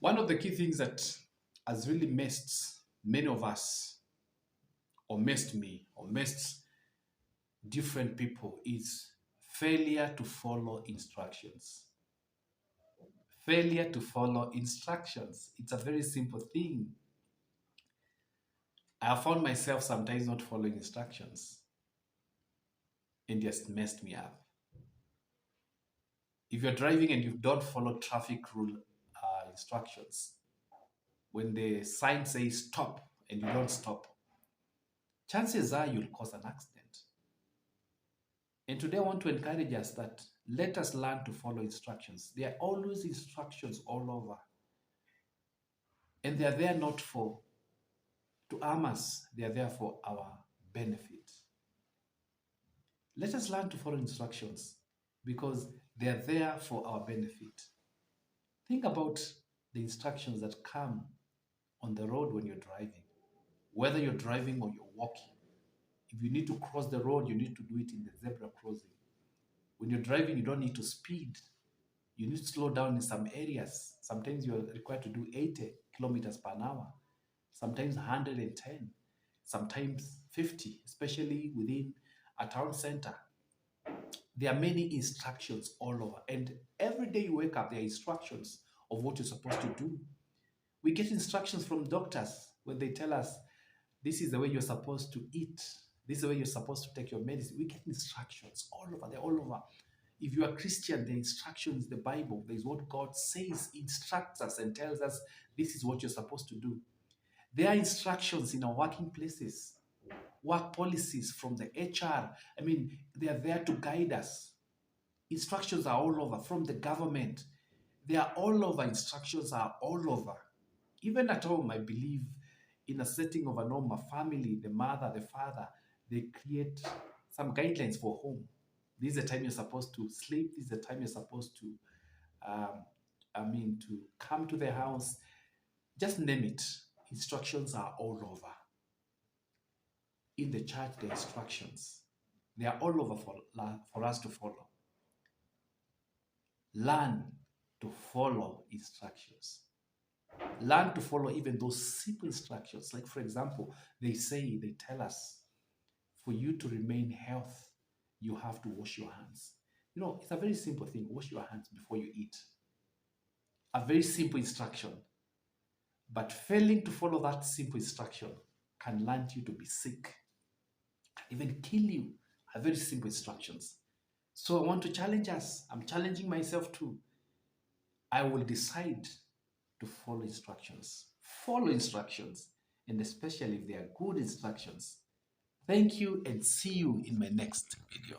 One of the key things that has really messed many of us, or messed me, or messed different people is failure to follow instructions. Failure to follow instructions. It's a very simple thing. I have found myself sometimes not following instructions and just messed me up. If you're driving and you don't follow traffic rule instructions, when the sign says stop and you don't stop, chances are you'll cause an accident. And today I want to encourage us that let us learn to follow instructions. There are always instructions all over. And they are there not to harm us, they are there for our benefit. Let us learn to follow instructions because they are there for our benefit. Think about the instructions that come on the road when you're driving, whether you're driving or you're walking. If you need to cross the road, you need to do it in the zebra crossing. When you're driving, you don't need to speed. You need to slow down in some areas. Sometimes you're required to do 80 kilometers per hour, sometimes 110, sometimes 50, especially within a town center. There are many instructions all over. And every day you wake up, there are instructions of what you're supposed to do. We get instructions from doctors when they tell us, this is the way you're supposed to eat. This is the way you're supposed to take your medicine. We get instructions all over. They're all over. If you are Christian, the instructions, the Bible, there's what God says, instructs us and tells us this is what you're supposed to do. There are instructions in our working places, work policies from the HR. I mean, they are there to guide us. Instructions are all over from the government. They are all over. Instructions are all over. Even at home, I believe in a setting of a normal family, the mother, the father, they create some guidelines for home. This is the time you're supposed to sleep. This is the time you're supposed to, to come to the house. Just name it. Instructions are all over. In the church, the instructions, they are all over for us to follow. Learn to follow instructions. Learn to follow even those simple instructions. Like, for example, they tell us, for you to remain healthy, you have to wash your hands. You know, it's a very simple thing. Wash your hands before you eat. A very simple instruction. But failing to follow that simple instruction can land you to be sick, can even kill you. A very simple instructions. So I want to challenge us. I'm challenging myself too. I will decide to follow instructions. Follow instructions, and especially if they are good instructions. Thank you and see you in my next video.